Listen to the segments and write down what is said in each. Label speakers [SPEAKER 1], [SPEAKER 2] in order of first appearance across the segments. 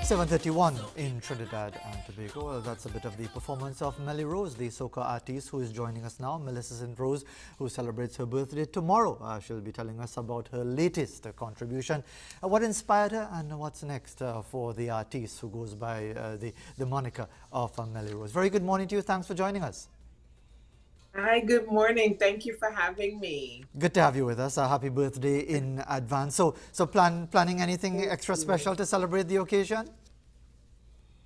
[SPEAKER 1] 7:31 in Trinidad and Tobago. Well, that's a bit of the performance of Melly Rose, the soca artist who is joining us now. Millicent Rose, who celebrates her birthday tomorrow. She'll be telling us about her latest contribution. What inspired her and what's next for the artist who goes by the moniker of Melly Rose. Very good morning to you. Thanks for joining us.
[SPEAKER 2] Hi, good morning. Thank you for having me.
[SPEAKER 1] Good to have you with us. Happy birthday in advance. So planning anything extra special to celebrate the occasion?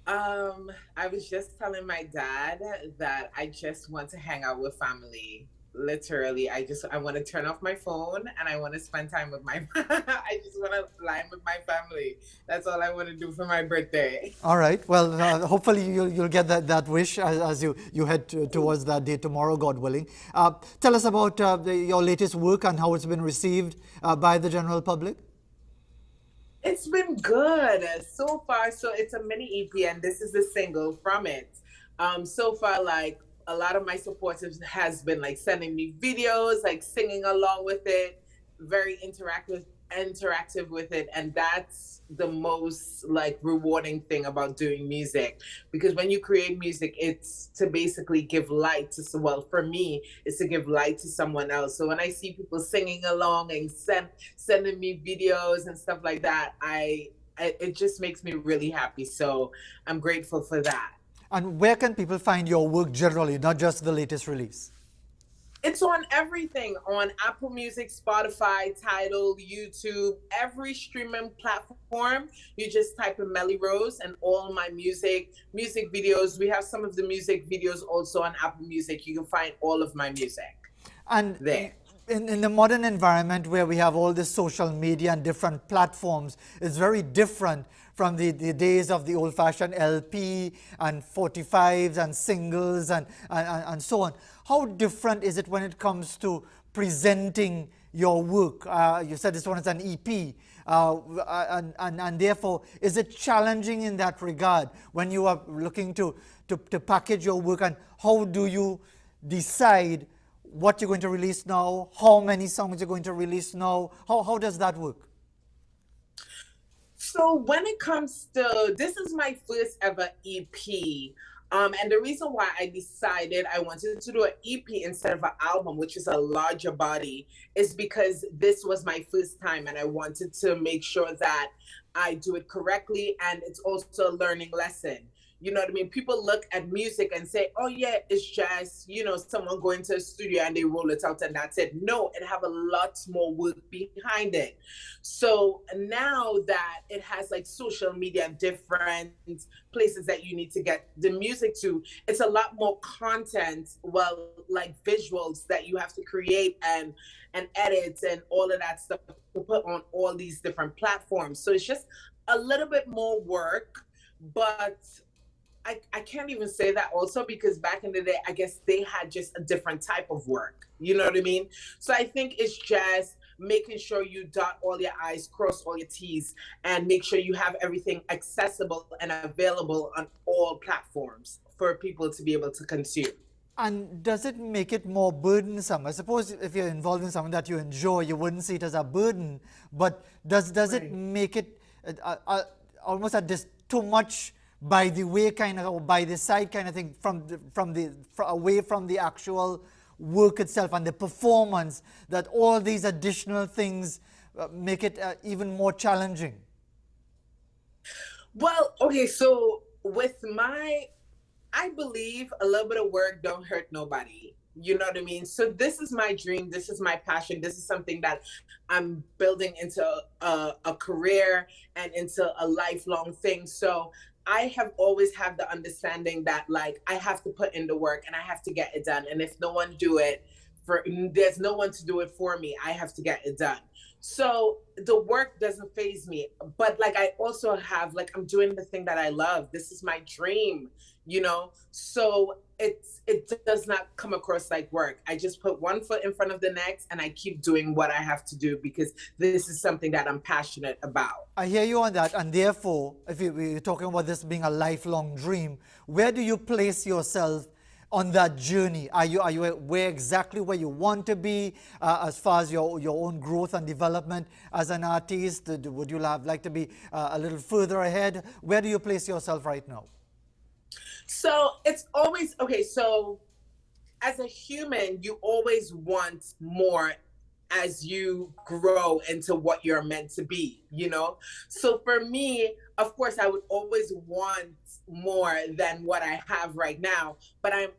[SPEAKER 2] I was just telling my dad that I just want to hang out with family. Literally, I want to turn off my phone and I want to spend time with my I just want to lie with my family. That's all I want to do for my birthday.
[SPEAKER 1] All right. Well, hopefully you'll get that wish as you head towards that day tomorrow, God willing. Tell us about your latest work and how it's been received by the general public.
[SPEAKER 2] It's been good so far. So it's a mini EP and this is a single from it. So far, like a lot of my supporters has been like sending me videos, like singing along with it, very interactive with it, and that's the most like rewarding thing about doing music, because when you create music it's to basically give light to, well, for me it's to give light to someone else. So when I see people singing along and sending me videos and stuff like that, it just makes me really happy. So I'm grateful for that.
[SPEAKER 1] And where can people find your work generally, not just the latest release?
[SPEAKER 2] It's on everything, on Apple Music, Spotify, Tidal, YouTube, every streaming platform. You just type in Melly Rose and all my music videos. We have some of the music videos also on Apple Music. You can find all of my music
[SPEAKER 1] and
[SPEAKER 2] there.
[SPEAKER 1] In the modern environment where we have all this social media and different platforms, it's very different from the days of the old-fashioned LP and 45s and singles and so on. How different is it when it comes to presenting your work? You said this one is an EP, and therefore, is it challenging in that regard when you are looking to package your work, and how do you decide what you're going to release now, how many songs you're going to release now? How does that work?
[SPEAKER 2] So when it comes to, this is my first ever EP. And the reason why I decided I wanted to do an EP instead of an album, which is a larger body, is because this was my first time and I wanted to make sure that I do it correctly, and it's also a learning lesson. You know what I mean? People look at music and say, oh yeah, it's just, someone going to a studio and they roll it out and that's it. No, it have a lot more work behind it. So now that it has like social media and different places that you need to get the music to, it's a lot more content, well, like visuals that you have to create and edit and all of that stuff to put on all these different platforms. So it's just a little bit more work, but I can't even say that also, because back in the day, I guess they had just a different type of work. You know what I mean? So I think it's just making sure you dot all your I's, cross all your T's, and make sure you have everything accessible and available on all platforms for people to be able to consume.
[SPEAKER 1] And does it make it more burdensome? I suppose if you're involved in something that you enjoy, you wouldn't see it as a burden. But does it make it almost at this too much by the way kind of, or by the side kind of thing, away from the actual work itself and the performance, that all these additional things make it even more challenging?
[SPEAKER 2] Well, okay, so I believe a little bit of work don't hurt nobody. You know what I mean? So this is my dream. This is my passion. This is something that I'm building into a career and into a lifelong thing. So I have always had the understanding that like I have to put in the work and I have to get it done. And if no one do it, there's no one to do it for me. I have to get it done. So the work doesn't faze me, but like I also have, like, I'm doing the thing that I love. This is my dream, so it does not come across like work. I just put one foot in front of the next and I keep doing what I have to do because this is something that I'm passionate about.
[SPEAKER 1] I hear you on that, and therefore, if we're talking about this being a lifelong dream, where do you place yourself on that journey? Are you where exactly where you want to be as far as your own growth and development as an artist? Would you like to be a little further ahead? Where do you place yourself right now?
[SPEAKER 2] So it's always okay. So as a human, you always want more as you grow into what you're meant to be, you know? So for me, of course, I would always want more than what I have right now, but I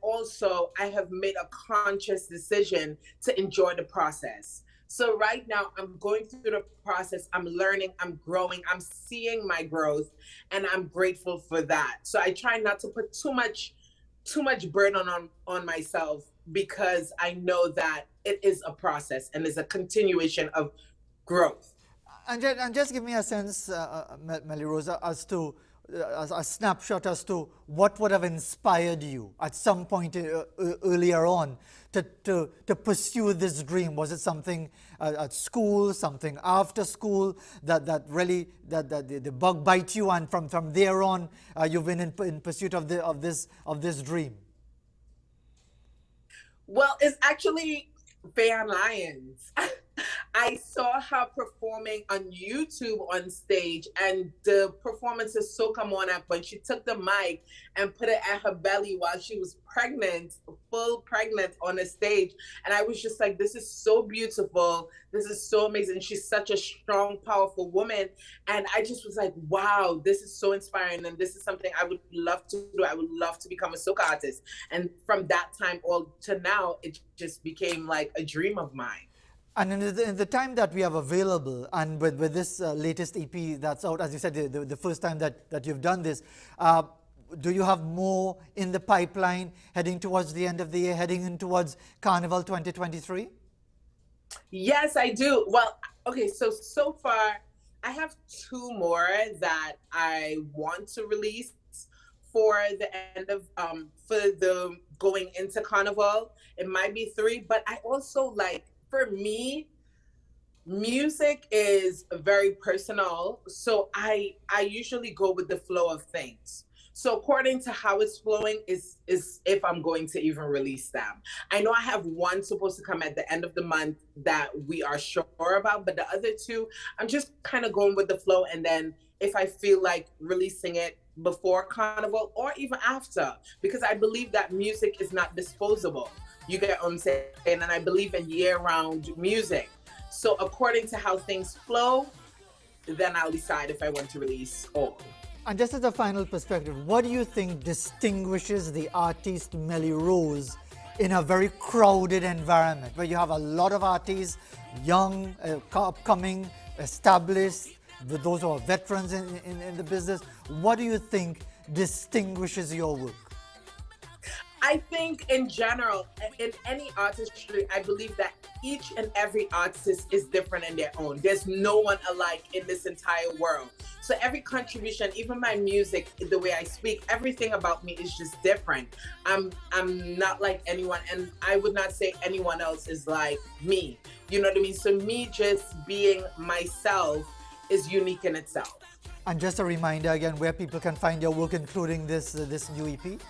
[SPEAKER 2] have made a conscious decision to enjoy the process. So right now, I'm going through the process, I'm learning, I'm growing, I'm seeing my growth, and I'm grateful for that. So I try not to put too much burden on myself, because I know that it is a process and is a continuation of growth.
[SPEAKER 1] And just give me a sense, Melly Rosa, as to a snapshot as to what would have inspired you at some point earlier on to pursue this dream. Was it something at school, something after school that really that the bug bite you, and from there on you've been in pursuit of this dream?
[SPEAKER 2] Well, it's actually Van Lyons. I saw her performing on YouTube on stage, and the performance is so come on up when she took the mic and put it at her belly while she was pregnant, full pregnant on the stage. And I was just like, this is so beautiful. This is so amazing. She's such a strong, powerful woman. And I just was like, wow, this is so inspiring. And this is something I would love to do. I would love to become a soca artist. And from that time all to now, it just became like a dream of mine.
[SPEAKER 1] And in the time that we have available, and with this latest EP that's out, as you said, the first time that you've done this, do you have more in the pipeline heading towards the end of the year, heading in towards Carnival 2023?
[SPEAKER 2] Yes, I do. Well, okay, so far I have two more that I want to release for the end of for the going into Carnival. It might be three, but I also like, for me, music is very personal. So I usually go with the flow of things. So according to how it's flowing is if I'm going to even release them. I know I have one supposed to come at the end of the month that we are sure about, but the other two, I'm just kind of going with the flow. And then if I feel like releasing it before Carnival or even after, because I believe that music is not disposable. You get what I'm saying? And I believe in year-round music. So according to how things flow, then I'll decide if I want to release all.
[SPEAKER 1] And just as a final perspective, what do you think distinguishes the artist Melly Rose in a very crowded environment where you have a lot of artists, young, upcoming, established, with those who are veterans in the business? What do you think distinguishes your work?
[SPEAKER 2] I think in general, in any artistry, I believe that each and every artist is different in their own. There's no one alike in this entire world. So every contribution, even my music, the way I speak, everything about me is just different. I'm not like anyone, and I would not say anyone else is like me. You know what I mean? So me just being myself is unique in itself.
[SPEAKER 1] And just a reminder again where people can find your work, including this new EP.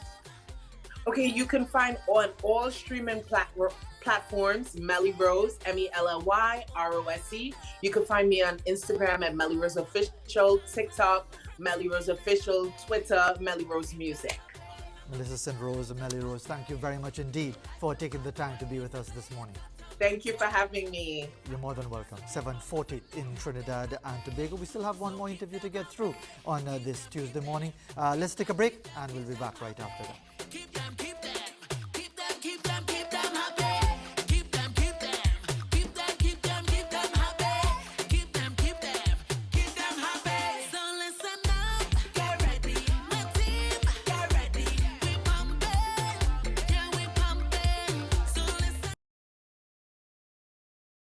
[SPEAKER 2] Okay, you can find on all streaming platforms, Melly Rose, MELLYROSE. You can find me on Instagram at Melly Rose Official, TikTok, Melly Rose Official, Twitter, Melly Rose Music.
[SPEAKER 1] Melissa St. Rose, Melly Rose, thank you very much indeed for taking the time to be with us this morning.
[SPEAKER 2] Thank you for having me.
[SPEAKER 1] You're more than welcome. 7:40 in Trinidad and Tobago. We still have one more interview to get through on this Tuesday morning. Let's take a break and we'll be back right after that.